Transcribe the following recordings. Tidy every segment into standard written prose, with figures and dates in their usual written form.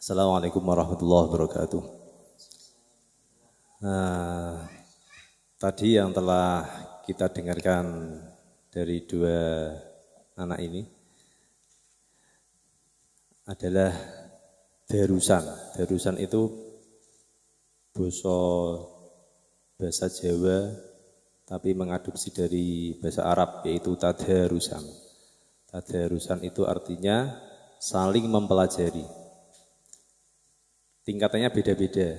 Assalamualaikum warahmatullahi wabarakatuh. Tadi yang telah kita dengarkan dari dua anak ini adalah darusan. Darusan itu bahasa Jawa tapi mengadopsi dari bahasa Arab, yaitu tadarusan. Tadarusan itu artinya saling mempelajari. Tingkatannya beda-beda.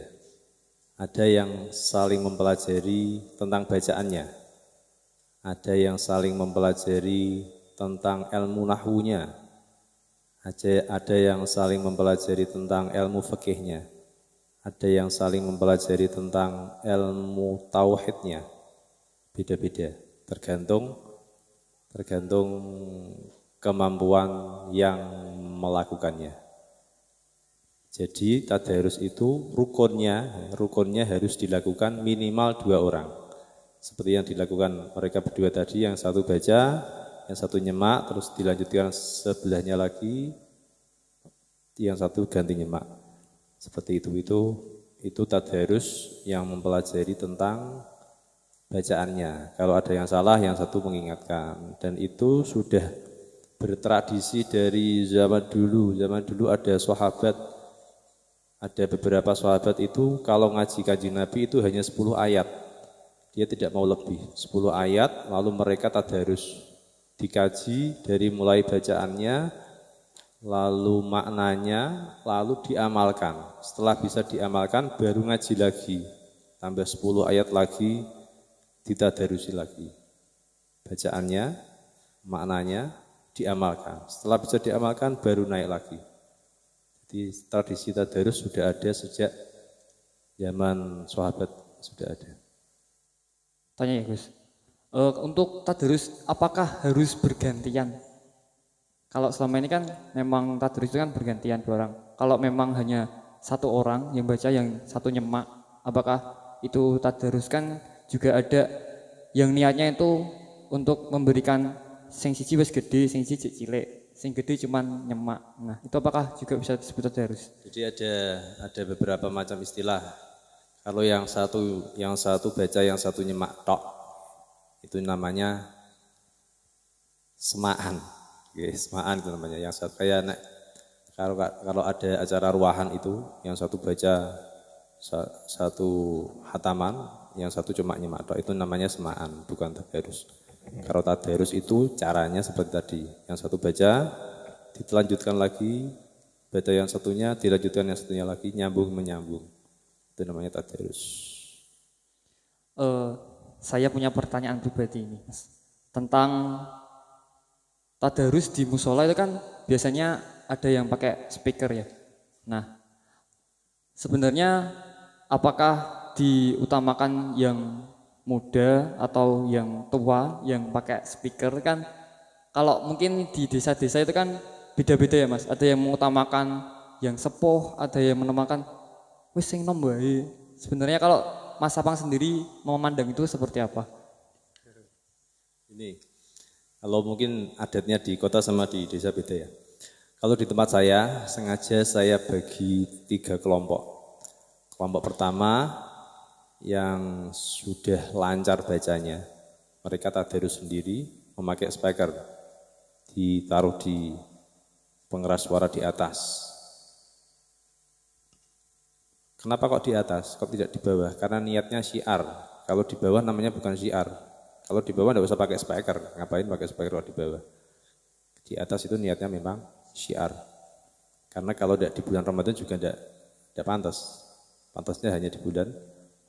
Ada yang saling mempelajari tentang bacaannya. Ada yang saling mempelajari tentang ilmu nahwunya. Ada yang saling mempelajari tentang ilmu fikihnya. Ada yang saling mempelajari tentang ilmu tauhidnya. Beda-beda, tergantung kemampuan yang melakukannya. Jadi tadarus itu rukunnya harus dilakukan minimal 2 orang. Seperti yang dilakukan mereka berdua tadi, yang satu baca, yang satu nyemak, terus dilanjutkan sebelahnya lagi, yang satu ganti nyemak. Seperti itu tadarus yang mempelajari tentang bacaannya. Kalau ada yang salah, yang satu mengingatkan. Dan itu sudah bertradisi dari zaman dulu. Zaman dulu ada sahabat. Ada beberapa sahabat itu kalau ngaji Kanjeng Nabi itu hanya 10 ayat. Dia tidak mau lebih. 10 ayat lalu mereka tadarus. Dikaji dari mulai bacaannya, lalu maknanya, lalu diamalkan. Setelah bisa diamalkan baru ngaji lagi. Tambah 10 ayat lagi, ditadarusi lagi. Bacaannya, maknanya, diamalkan. Setelah bisa diamalkan baru naik lagi. Jadi tradisi tadarus sudah ada sejak zaman sahabat, sudah ada. Tanya ya Gus, untuk tadarus apakah harus bergantian? Kalau selama ini kan memang tadarus itu kan bergantian 2 orang. Kalau memang hanya 1 orang yang baca, yang satu nyemak, apakah itu tadarus? Kan juga ada yang niatnya itu untuk memberikan sing siji wis gede, sing siji cilik. Sing gede cuman nyemak. Nah, itu apakah juga bisa disebut tadarus? Jadi ada beberapa macam istilah. Kalau yang satu baca, yang satu nyemak tok, itu namanya semaan. Semaan itu namanya. Yang satu kayak kalau ada acara ruahan itu, yang satu baca satu hataman, yang satu cuma nyemak tok, itu namanya semaan, bukan tadarus. Kalau tadarus itu caranya seperti tadi. Yang satu baca, dilanjutkan lagi, baca yang satunya, dilanjutkan yang satunya lagi, nyambung menyambung. Itu namanya tadarus. Saya punya pertanyaan pribadi ini, Mas. Tentang tadarus di musola itu kan biasanya ada yang pakai speaker ya. Nah, sebenarnya apakah diutamakan yang muda atau yang tua yang pakai speaker? Kan kalau mungkin di desa-desa itu kan beda-beda ya Mas. Ada yang mengutamakan yang sepuh, ada yang menamakan wis sing nom wae. Sebenarnya kalau Mas Sapang sendiri memandang itu seperti apa? Ini kalau mungkin adatnya di kota sama di desa beda ya. Kalau di tempat saya sengaja saya bagi 3 kelompok. Kelompok pertama yang sudah lancar bacanya, mereka tadarus sendiri memakai speaker, ditaruh di pengeras suara di atas. Kenapa kok di atas, kok tidak di bawah? Karena niatnya syiar. Kalau di bawah namanya bukan syiar. Kalau di bawah tidak usah pakai speaker. Ngapain pakai speaker kalau di bawah? Di atas itu niatnya memang syiar. Karena kalau tidak di bulan Ramadan juga tidak pantas. Pantasnya hanya di bulan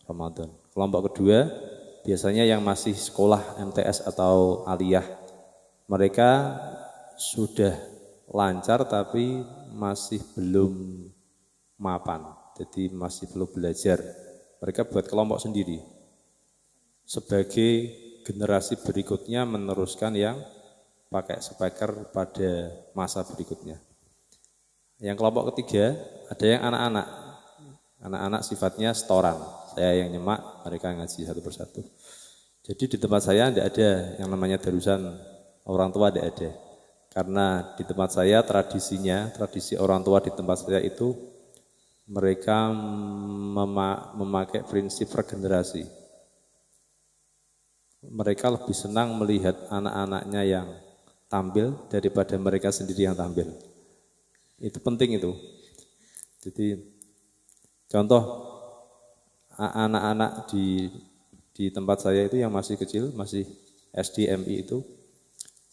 Ramadan. Kelompok kedua biasanya yang masih sekolah MTS atau aliyah, mereka sudah lancar tapi masih belum mapan, jadi masih belum belajar. Mereka buat kelompok sendiri sebagai generasi berikutnya meneruskan yang pakai speaker pada masa berikutnya. Yang kelompok ketiga ada yang anak-anak sifatnya setoran. Saya yang nyemak, mereka ngaji satu persatu. Jadi di tempat saya tidak ada yang namanya darusan orang tua, tidak ada. Karena di tempat saya tradisi orang tua di tempat saya itu mereka memakai prinsip regenerasi. Mereka lebih senang melihat anak-anaknya yang tampil daripada mereka sendiri yang tampil. Itu penting itu. Jadi contoh anak-anak di tempat saya itu yang masih kecil, masih SD MI itu,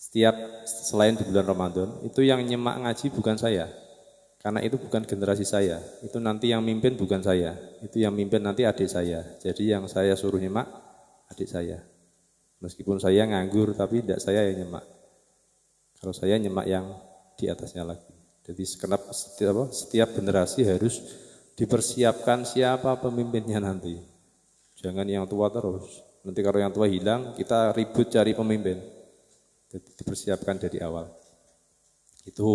setiap selain di bulan Ramadan, itu yang nyemak ngaji bukan saya. Karena itu bukan generasi saya. Itu nanti yang mimpin bukan saya. Itu yang mimpin nanti adik saya. Jadi yang saya suruh nyemak adik saya. Meskipun saya nganggur tapi tidak saya yang nyemak. Kalau saya nyemak yang di atasnya lagi. Jadi setiap generasi harus dipersiapkan siapa pemimpinnya nanti. Jangan yang tua terus. Nanti kalau yang tua hilang, kita ribut cari pemimpin. Jadi dipersiapkan dari awal. Itu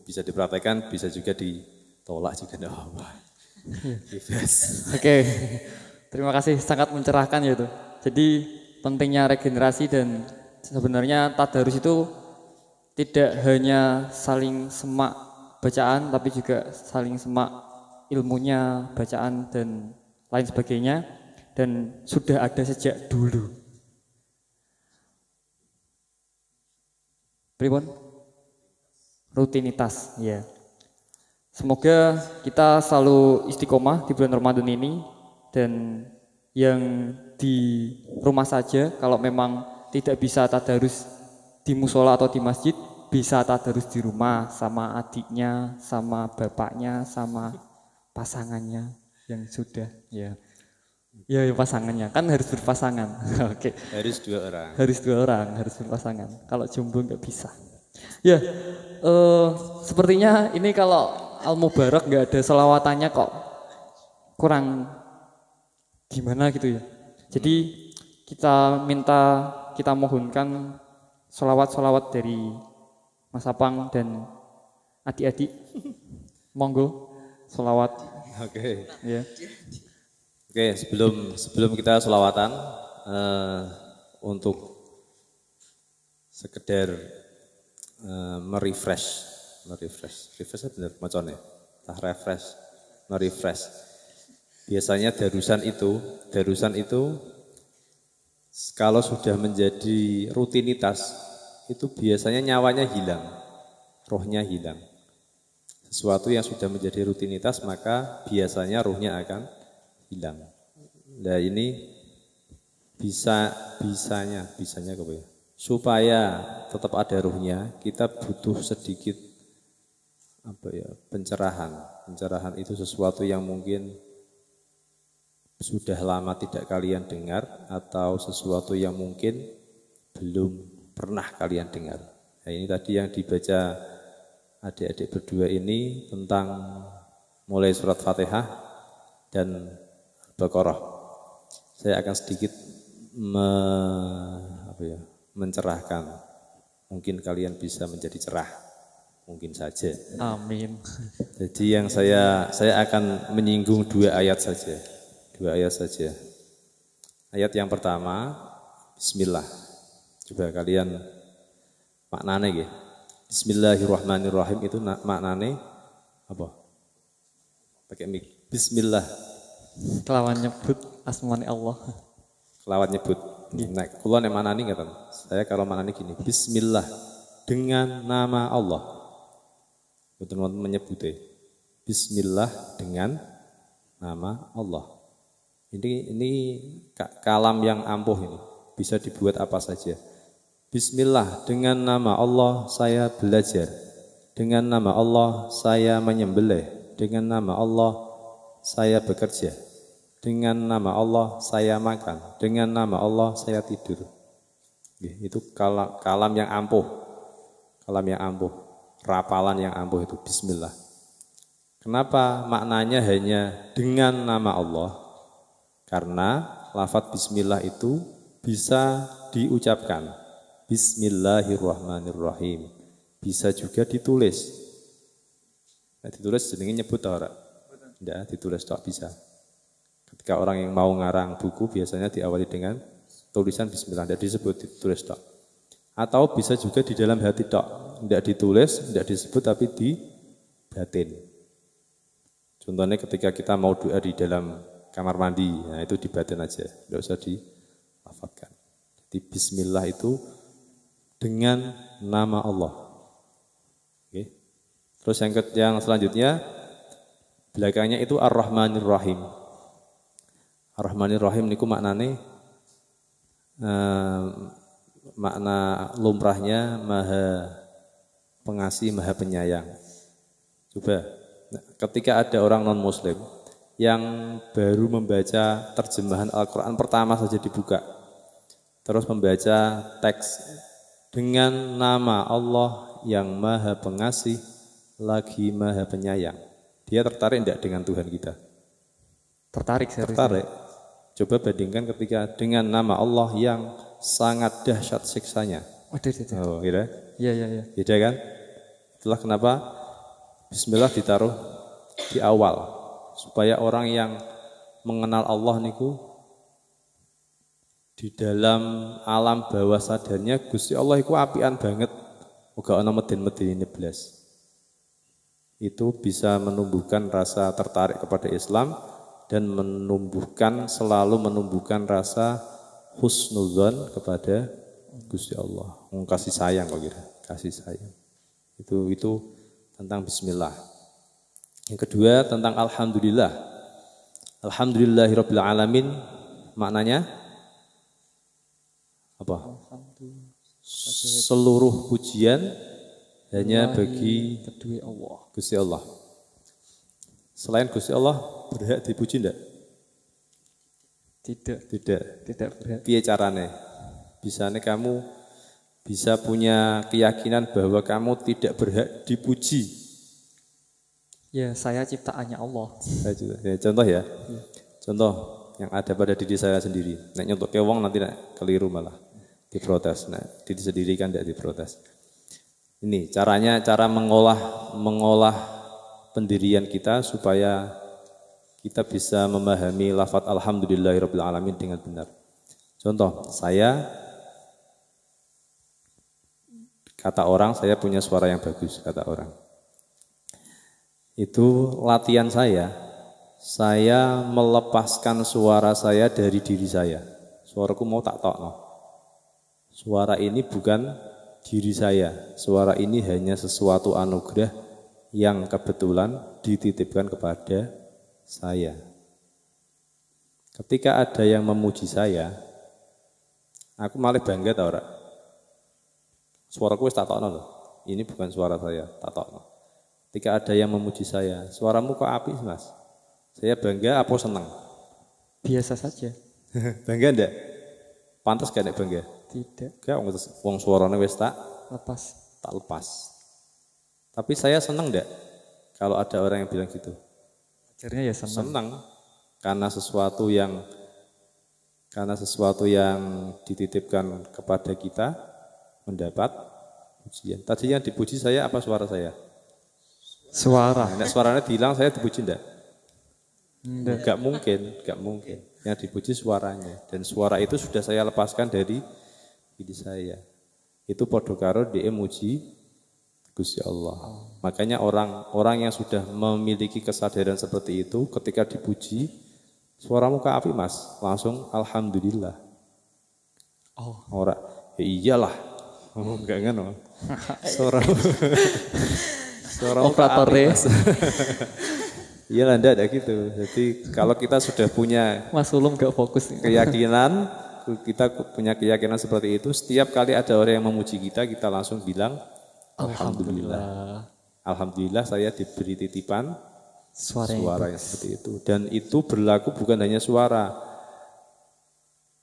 bisa dipraktekkan, bisa juga ditolak juga tidak apa-apa. Oke, terima kasih, sangat mencerahkan ya itu. Jadi pentingnya regenerasi dan sebenarnya tadarus itu tidak hanya saling semak bacaan, tapi juga saling semak ilmunya, bacaan dan lain sebagainya, dan sudah ada sejak dulu. Pripun? Rutinitas, ya. Semoga kita selalu istiqomah di bulan Ramadan ini, dan yang di rumah saja, kalau memang tidak bisa tadarus di musola atau di masjid, bisa tadarus di rumah sama adiknya, sama bapaknya, sama pasangannya yang sudah, ya. Ya, pasangannya kan harus berpasangan. Oke. Harus 2 orang. Harus 2 orang, harus berpasangan. Kalau jomblo nggak bisa. Ya, sepertinya ini kalau Al-Mubarak nggak ada selawatannya kok kurang gimana gitu ya. Jadi kita mohonkan selawat dari Mas Apang dan adik-adik. Monggo selawat. Oke. Ya. Oke, sebelum kita selawatan, untuk sekedar merefresh benar macamnya, merefresh. Biasanya darusan itu kalau sudah menjadi rutinitas, itu biasanya nyawanya hilang, rohnya hilang. Sesuatu yang sudah menjadi rutinitas, maka biasanya rohnya akan hilang. Nah ini bisanya apa ya? Supaya tetap ada ruhnya, kita butuh sedikit pencerahan. Pencerahan itu sesuatu yang mungkin sudah lama tidak kalian dengar, atau sesuatu yang mungkin belum pernah kalian dengar. Nah, ini tadi yang dibaca adik-adik berdua ini tentang mulai surat Fatihah dan Al-Baqarah. Saya akan sedikit mencerahkan. Mungkin kalian bisa menjadi cerah. Mungkin saja. Amin. Jadi yang saya akan menyinggung 2 ayat saja. 2 ayat saja. Ayat yang pertama, Bismillah. Coba kalian maknane nggih. Bismillahirrahmanirrahim itu maknane apa? Pakai mic. Bismillah. Kelawan nyebut asmane Allah. Kelawan nyebut. Nek kula nek manani ngaten. Saya kalau manani gini, Bismillah dengan nama Allah. Betul menyebutnya. Bismillah dengan nama Allah. Ini kalam yang ampuh ini. Bisa dibuat apa saja. Bismillah dengan nama Allah saya belajar. Dengan nama Allah saya menyembelih. Dengan nama Allah saya bekerja. Dengan nama Allah saya makan. Dengan nama Allah saya tidur. Itu kalam yang ampuh. Kalam yang ampuh. Rapalan yang ampuh itu Bismillah. Kenapa maknanya hanya dengan nama Allah? Karena lafadz Bismillah itu bisa diucapkan. Bismillahirrahmanirrahim. Bisa juga ditulis. Nah, ditulis jenenge nyebut ora? Tidak, ditulis tak bisa. Ketika orang yang mau ngarang buku biasanya diawali dengan tulisan Bismillah, tidak disebut, ditulis tak. Atau bisa juga di dalam hati tak, tidak ditulis, tidak disebut tapi di batin. Contohnya ketika kita mau doa di dalam kamar mandi, nah itu di batin aja, tidak usah dilafadzkan. Jadi bismillah itu dengan nama Allah. Oke. Terus yang selanjutnya, belakangnya itu Ar-Rahmanir Rahim. Ar-Rahmanir Rahim niku maknane makna lumrahnya maha pengasih, maha penyayang. Coba, ketika ada orang non-muslim yang baru membaca terjemahan Al-Quran pertama saja dibuka, terus membaca teks dengan nama Allah yang maha pengasih, lagi maha penyayang, dia tertarik tidak dengan Tuhan kita? Tertarik serius. Tertarik. Coba bandingkan ketika dengan nama Allah yang sangat dahsyat siksanya. Oh, kira? Iya. Beda kan? Itulah kenapa bismillah ditaruh di awal, supaya orang yang mengenal Allah niku di dalam alam bawah sadarnya Gusti Allah iku apian banget, uga ana meden-medeni blas. Itu bisa menumbuhkan rasa tertarik kepada Islam dan selalu menumbuhkan rasa husnudzon kepada Gusti Allah. Kasih sayang kok kira, kasih sayang. Itu tentang bismillah. Yang kedua tentang alhamdulillah. Alhamdulillahirabbil alamin, maknanya apa? Seluruh pujian hanya bagi Gusti Allah. Selain Gusti Allah berhak dipuji enggak? Tidak berhak. Piye carane? Bisane kamu bisa punya keyakinan bahwa kamu tidak berhak dipuji. Ya, saya ciptaannya Allah. Contoh ya. Contoh yang ada pada diri saya sendiri. Nek nyontok ke wong nanti keliru malah diprotes. Nah, diri sendiri kan tidak diprotes. Ini cara mengolah pendirian kita supaya kita bisa memahami lafaz alhamdulillahirabbil alamin dengan benar. Contoh, kata orang saya punya suara yang bagus, kata orang. Itu latihan saya melepaskan suara saya dari diri saya. Suaraku mau tak tokno. Suara ini bukan diri saya. Suara ini hanya sesuatu anugerah yang kebetulan dititipkan kepada saya. Ketika ada yang memuji saya, aku malah bangga tau ora. Suaraku wis tak tokno lho. Ini bukan suara saya, tak tokno. Ketika ada yang memuji saya, suaramu kok apik, Mas? Saya bangga apa senang? Biasa saja. Bangga enggak? Pantas gak nek bangga? Tidak. Gak, wong suarane wis tak lepas. Tapi saya senang enggak kalau ada orang yang bilang gitu? Akhirnya ya senang. Senang karena sesuatu yang dititipkan kepada kita mendapat pujian. Tadi yang dipuji saya apa suara saya? Suara. Nek suaranya bilang saya dipuji enggak? Enggak mungkin. Yang dipuji suaranya, dan suara itu sudah saya lepaskan dari diri saya. Itu podo karo dia muji Gusti Allah. Makanya orang yang sudah memiliki kesadaran seperti itu, ketika dipuji, suaramu kok apik Mas, langsung alhamdulillah. Ora, ya iyalah. Enggak ngono. Suaramu operatornya. Iyalah, enggak ada gitu. Jadi kalau kita sudah punya Mas Ulum gak fokus. Keyakinan, kita punya keyakinan seperti itu, setiap kali ada orang yang memuji kita langsung bilang Alhamdulillah. Alhamdulillah saya diberi titipan suara yang seperti itu. Dan itu berlaku bukan hanya suara.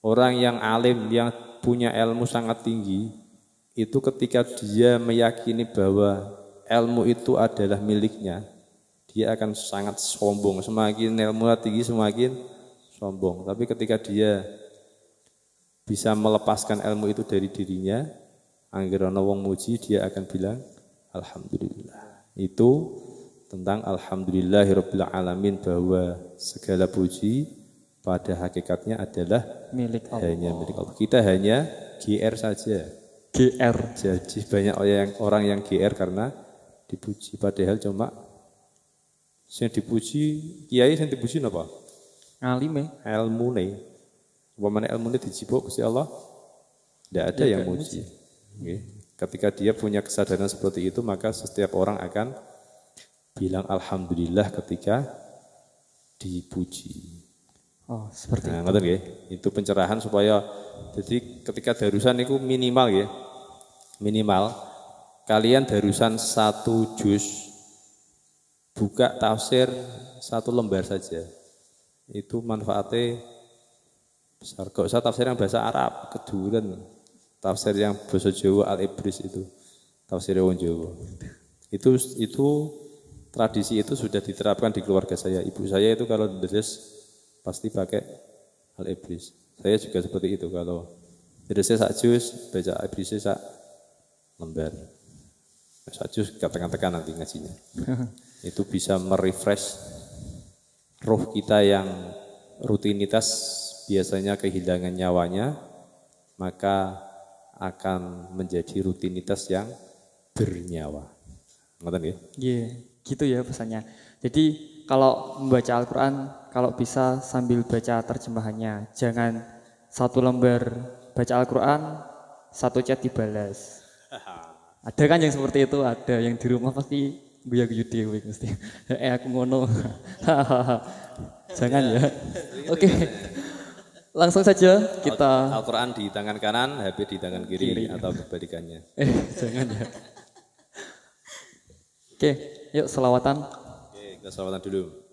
Orang yang alim, yang punya ilmu sangat tinggi, itu ketika dia meyakini bahwa ilmu itu adalah miliknya, dia akan sangat sombong. Semakin ilmu tinggi semakin sombong. Tapi ketika dia bisa melepaskan ilmu itu dari dirinya, angger ana wong muji, dia akan bilang alhamdulillah. Itu tentang alhamdulillahirabbil alamin, bahwa segala puji pada hakikatnya adalah milik Allah. Hanya milik Allah. Kita hanya GR saja. GR. Jadi banyak orang yang GR karena dipuji, padahal cuma Sing dipuji kiai sing dipuji napa? Ngalime. Ilmune. Umpamane ilmune dijibuk Gusti Allah, tidak ada yang muji. Okay. Ketika dia punya kesadaran seperti itu, maka setiap orang akan bilang alhamdulillah ketika dipuji. Oh, seperti itu. Ngoten nggih. Itu pencerahan supaya jadi ketika darusan itu minimal ya. Minimal kalian darusan 1 juz buka tafsir 1 lembar saja. Itu manfaatnya besar. Gak usah tafsir yang bahasa Arab, keduren. Tafsir yang bahasa Jawa Al-Ibris itu. Tafsir wong Jawa. Itu tradisi itu sudah diterapkan di keluarga saya. Ibu saya itu kalau deres pasti pakai Al-Ibris. Saya juga seperti itu, kalau deresnya 1 juz, baca Al-Ibrisnya 1 lembar. 1 juz tekan-tekan nanti ngajinya. Itu bisa merefresh roh kita yang rutinitas biasanya kehilangan nyawanya, maka akan menjadi rutinitas yang bernyawa. Ngerti ya? Iya, gitu ya pesannya. Jadi kalau membaca Al-Quran, kalau bisa sambil baca terjemahannya. Jangan 1 lembar baca Al-Quran, 1 chat dibalas. Ada kan yang seperti itu, ada yang di rumah pasti guya-guyu dewe mesti. Aku ngono. Jangan ya. Oke. Langsung saja kita Al-Quran di tangan kanan, HP di tangan kiri. Atau kebalikannya. Jangan ya. Oke, yuk selawatan. Oke, kita selawatan dulu.